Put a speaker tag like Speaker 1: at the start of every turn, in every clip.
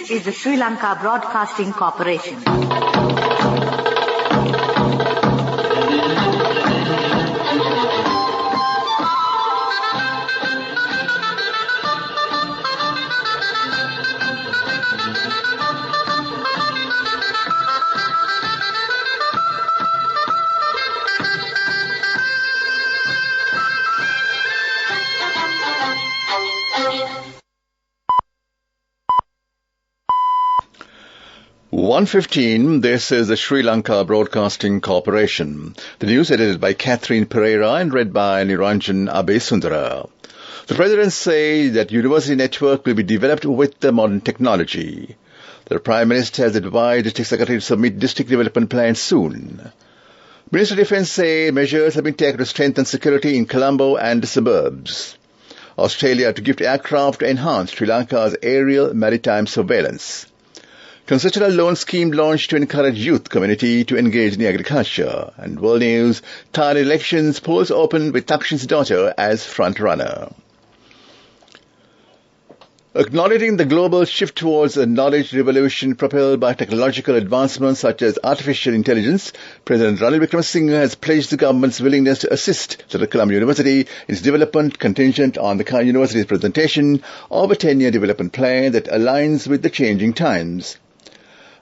Speaker 1: is the Sri Lanka Broadcasting Corporation.
Speaker 2: (1:15). This is the Sri Lanka Broadcasting Corporation. The news edited by Catherine Pereira and read by Niranjan Abesundara. The President says that university network will be developed with the modern technology. The Prime Minister has advised District Secretary to submit district development plans soon. Minister of Defence say measures have been taken to strengthen security in Colombo and the suburbs. Australia to gift aircraft to enhance Sri Lanka's aerial maritime surveillance. Concessional loan scheme launched to encourage youth community to engage in agriculture. And world news, Thailand elections, polls open with Thakshin's daughter as front-runner. Acknowledging the global shift towards a knowledge revolution propelled by technological advancements such as artificial intelligence, President Ranil Wickremesinghe has pledged the government's willingness to assist the Colombo University in its development contingent on the university's presentation of a 10-year development plan that aligns with the changing times.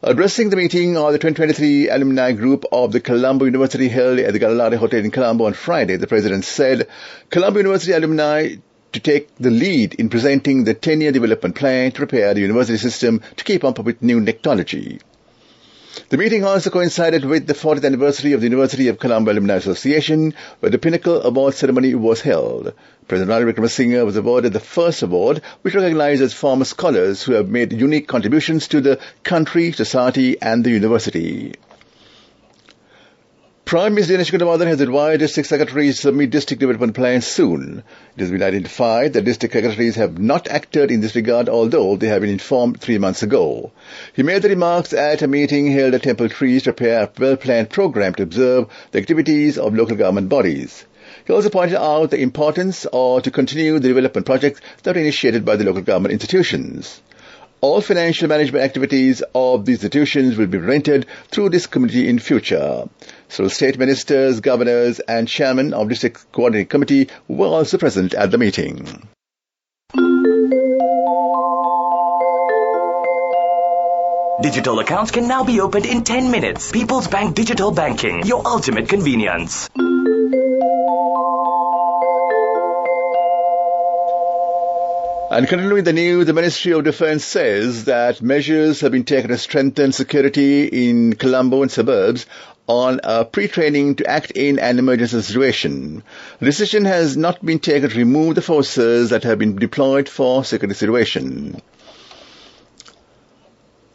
Speaker 2: Addressing the meeting of the 2023 alumni group of the Colombo University held at the Galalare Hotel in Colombo on Friday, the President said Colombo University alumni to take the lead in presenting the 10-year development plan to prepare the university system to keep up with new technology. The meeting also coincided with the 40th anniversary of the University of Colombo Alumni Association, where the Pinnacle Award ceremony was held. President Ranil Wickremesinghe was awarded the first award, which recognizes former scholars who have made unique contributions to the country, society and the university. Prime Minister Dinesh Gunawardene has advised district secretaries to submit district development plans soon. It has been identified that district secretaries have not acted in this regard, although they have been informed 3 months ago. He made the remarks at a meeting held at Temple Trees to prepare a well-planned program to observe the activities of local government bodies. He also pointed out the importance to continue the development projects that are initiated by the local government institutions. All financial management activities of the institutions will be rented through this committee in future. So state ministers, governors and chairman of district coordinating committee were also present at the meeting.
Speaker 3: Digital accounts can now be opened in 10 minutes. People's Bank Digital Banking, your ultimate convenience.
Speaker 2: And continuing the news, the Ministry of Defence says that measures have been taken to strengthen security in Colombo and suburbs on pre-training to act in an emergency situation. The decision has not been taken to remove the forces that have been deployed for security situation.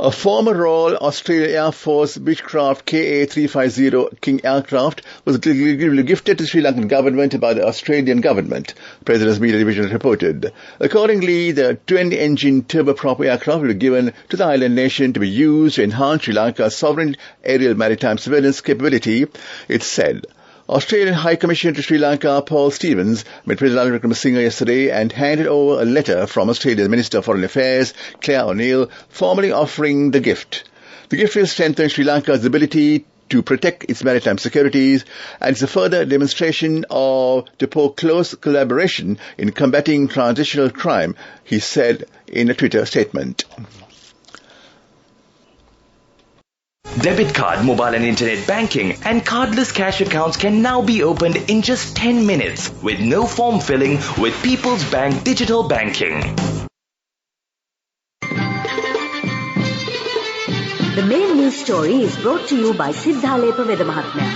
Speaker 2: A former Royal Australian Air Force Beechcraft KA-350 King aircraft was gifted to the Sri Lankan government by the Australian government, President's Media Division reported. Accordingly, the twin-engine turboprop aircraft will be given to the island nation to be used to enhance Sri Lanka's sovereign aerial maritime surveillance capability, it said. Australian High Commissioner to Sri Lanka, Paul Stevens, met President Ranil Wickremesinghe yesterday and handed over a letter from Australia's Minister of Foreign Affairs, Claire O'Neill, formally offering the gift. The gift will strengthen Sri Lanka's ability to protect its maritime securities, and it's a further demonstration of close collaboration in combating transitional crime, he said in a Twitter statement.
Speaker 3: Debit card, mobile and internet banking and cardless cash accounts can now be opened in just 10 minutes with no form filling with People's Bank Digital Banking.
Speaker 1: The main news story is brought to you by Siddhalepa Vedamahatmya.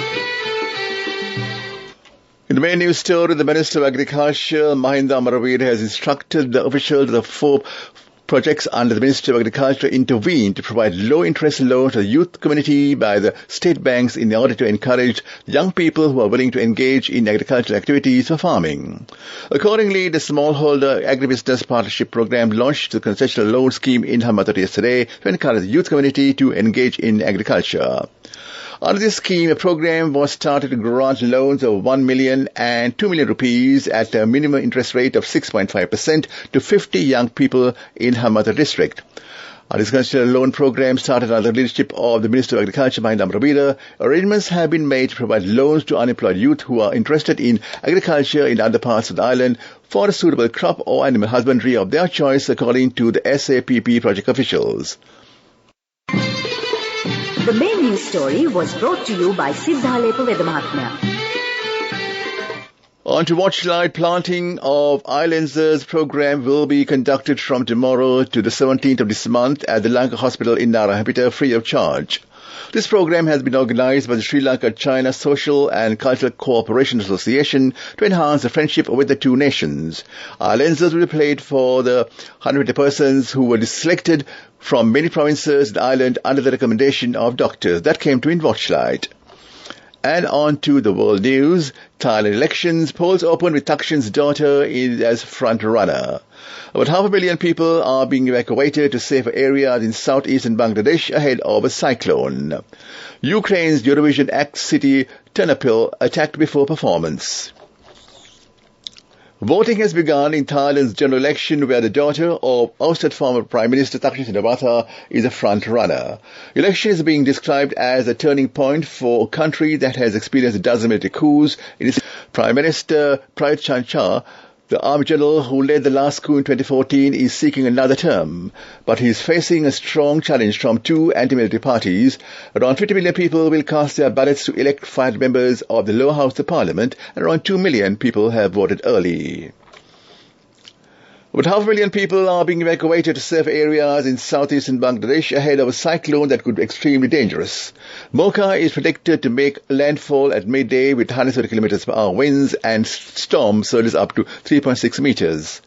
Speaker 2: In the main news story, the Minister of Agriculture, Mahinda Amaraveera, has instructed the officials of the 4 projects under the Ministry of Agriculture intervene to provide low-interest loans to the youth community by the state banks in order to encourage young people who are willing to engage in agricultural activities for farming. Accordingly, the Smallholder Agribusiness Partnership Program launched the concessional loan scheme in Hamathot yesterday to encourage the youth community to engage in agriculture. Under this scheme, a program was started to grant loans of 1 million and 2 million rupees at a minimum interest rate of 6.5% to 50 young people in Hamathot district. This consular loan program started under the leadership of the Minister of Agriculture, Mahinda Amrabira. Arrangements have been made to provide loans to unemployed youth who are interested in agriculture in other parts of the island for a suitable crop or animal husbandry of their choice, according to the SAPP project officials.
Speaker 1: The main news story was brought to you by Siddhalepa Vedamahatmya.
Speaker 2: On to Watchlight, planting of Islanders program will be conducted from tomorrow to the 17th of this month at the Lanka Hospital in Narahapita, free of charge. This program has been organized by the Sri Lanka-China Social and Cultural Cooperation Association to enhance the friendship with the two nations. Islanders will be played for the 120 persons who were selected from many provinces in the island under the recommendation of doctors. That came to in Watchlight. And on to the world news. Thailand elections, polls open with Thaksin's daughter as front runner. About 500,000 people are being evacuated to safer areas in southeastern Bangladesh ahead of a cyclone. Ukraine's Eurovision act city Ternopil attacked before performance. Voting has begun in Thailand's general election, where the daughter of ousted former Prime Minister Thaksin Shinawatra is a front-runner. The election is being described as a turning point for a country that has experienced a dozen military coups. It is Prime Minister Prayut Chan-o-cha, the army general who led the last coup in 2014, is seeking another term, but he is facing a strong challenge from two anti-military parties. Around 50 million people will cast their ballots to elect 5 members of the lower house of parliament, and around 2 million people have voted early. About 500,000 people are being evacuated to safe areas in southeastern Bangladesh ahead of a cyclone that could be extremely dangerous. Mocha is predicted to make landfall at midday with 130 km per hour winds and storm surges up to 3.6 meters.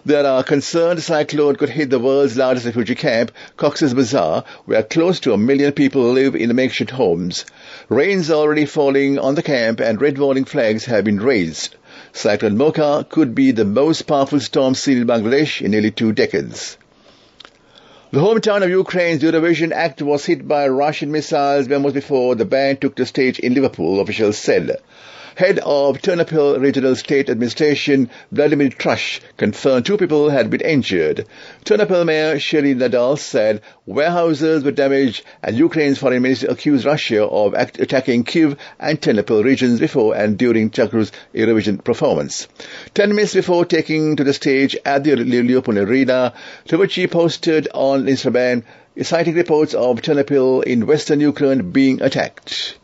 Speaker 2: There are concerns the cyclone could hit the world's largest refugee camp, Cox's Bazar, where close to 1 million people live in makeshift homes. Rains are already falling on the camp and red warning flags have been raised. Cyclone Mocha could be the most powerful storm seen in Bangladesh in nearly 2 decades. The hometown of Ukraine's Eurovision act was hit by Russian missiles moments before the band took the stage in Liverpool, officials said. Head of Ternopil Regional State Administration, Vladimir Trush, confirmed 2 people had been injured. Ternopil Mayor Sherry Nadal said warehouses were damaged, and Ukraine's foreign minister accused Russia of attacking Kyiv and Ternopil regions before and during Chakru's Eurovision performance. 10 minutes before taking to the stage at the Liverpool Arena, Tversky posted on Instagram citing reports of Ternopil in western Ukraine being attacked.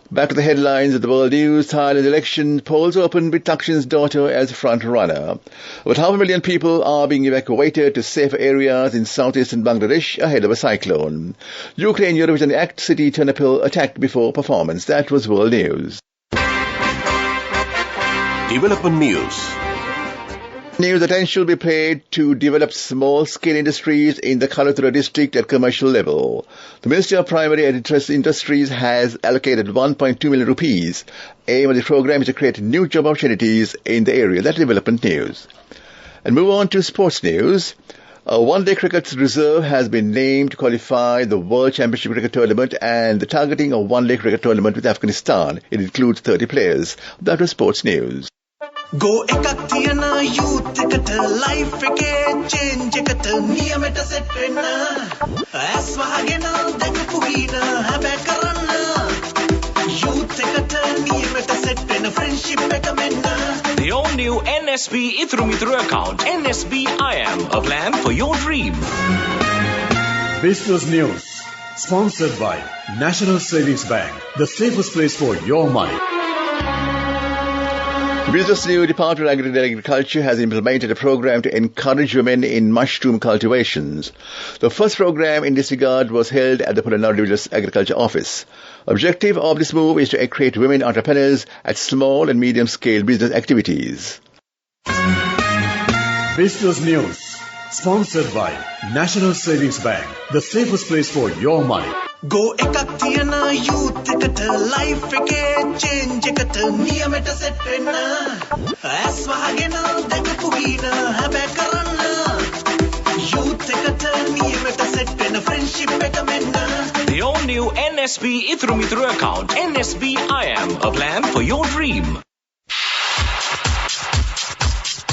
Speaker 2: Back to the headlines of the world news. Thailand's election polls open with Thaksin's daughter as front-runner. About 500,000 people are being evacuated to safer areas in southeastern Bangladesh ahead of a cyclone. Ukraine Eurovision act city Ternopil attacked before performance. That was world news.
Speaker 4: Development news.
Speaker 2: News attention will be paid to develop small-scale industries in the Kalatura district at commercial level. The Ministry of Primary and Industries has allocated 1.2 million rupees. Aim of the program is to create new job opportunities in the area. That's development news. And move on to sports news. A one-day cricket reserve has been named to qualify the World Championship Cricket Tournament and the targeting a one-day cricket tournament with Afghanistan. It includes 30 players. That was sports news.
Speaker 5: Go ekak thiyana youth eකට life එකේ change එකට නියමෙට set වෙන්න ඇස් වහගෙන දැකපු ගීන හැබැයි කරන්න youth එකට නියමෙට set වෙන්න friendship එක මෙන්න.
Speaker 3: The all-new NSB Ithru Mithru account, NSB IM, a plan for your dream.
Speaker 6: Business News, sponsored by National Savings Bank, the safest place for your money.
Speaker 2: Business New Department of Agriculture has implemented a program to encourage women in mushroom cultivations. The first program in this regard was held at the Pulanadu Village Agriculture Office. Objective of this move is to create women entrepreneurs at small and medium-scale business activities.
Speaker 6: Business News, sponsored by National Savings Bank, the safest place for your money.
Speaker 5: Go ekak thiyana youth එකට life එකේ change එකට නියමෙට set වෙන්න ඇස් වහගෙන දැකපු ගීන හැබැයි කරන්න youth එකට නියමෙට set වෙන්න friendship එක මෙන්න.
Speaker 3: The all-new NSB Ithru Mithru account, NSB IM, a plan for your dream.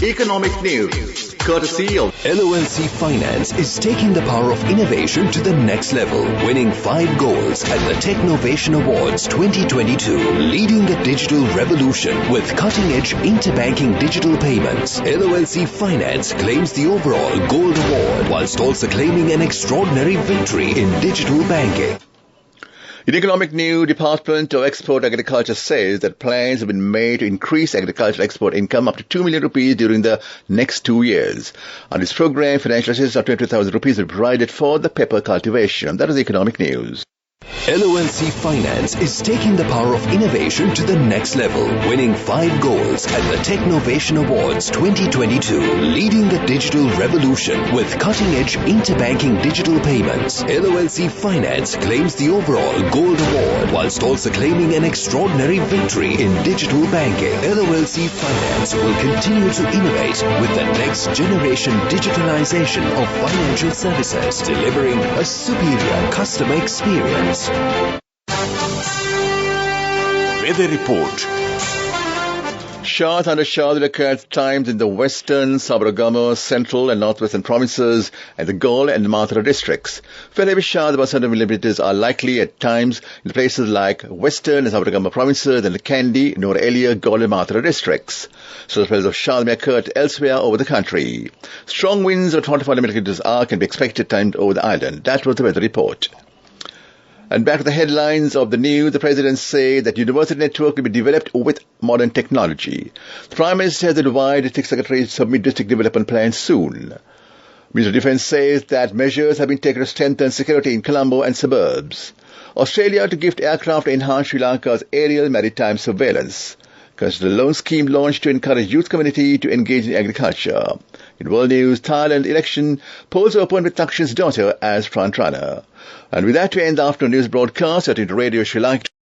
Speaker 2: Economic news. courtesy of
Speaker 7: LOLC Finance is taking the power of innovation to the next level, winning 5 golds at the Technovation Awards 2022, leading the digital revolution with cutting-edge interbanking digital payments. LOLC Finance claims the overall gold award whilst also claiming an extraordinary victory in digital banking.
Speaker 2: In economic news, Department of Export Agriculture says that plans have been made to increase agricultural export income up to 2 million rupees during the next 2 years. On this program, financial assistance of 20,000 rupees will be provided for the pepper cultivation. That is economic news.
Speaker 7: LOLC Finance is taking the power of innovation to the next level, winning 5 golds at the Technovation Awards 2022, leading the digital revolution with cutting-edge interbanking digital payments. LOLC Finance claims the overall gold award whilst also claiming an extraordinary victory in digital banking. LOLC Finance will continue to innovate with the next generation digitalization of financial services, delivering a superior customer experience.
Speaker 4: Weather report.
Speaker 2: Showers under showers will occur at times in the western, Sabaragamu, central and northwestern provinces and the Galle and Mathura districts. Fairly heavy showers about 100 millimeters are likely at times in places like western and Sabaragamu provinces and the Kandy, Norelia, Galle and Mathura districts. So spells of showers may occur elsewhere over the country. Strong winds of 25 millimeters can be expected at times over the island. That was the weather report. And back to the headlines of the news, the President said that university network will be developed with modern technology. The Prime Minister has advised district secretaries to submit district development plans soon. Minister of Defence says that measures have been taken to strengthen security in Colombo and suburbs. Australia to gift aircraft to enhance Sri Lanka's aerial maritime surveillance. Consider loan scheme launched to encourage youth community to engage in agriculture. In world news, Thailand election, polls open with Thaksin's daughter as front runner. And with that, we end the afternoon news broadcast at Radio Sri Lanka.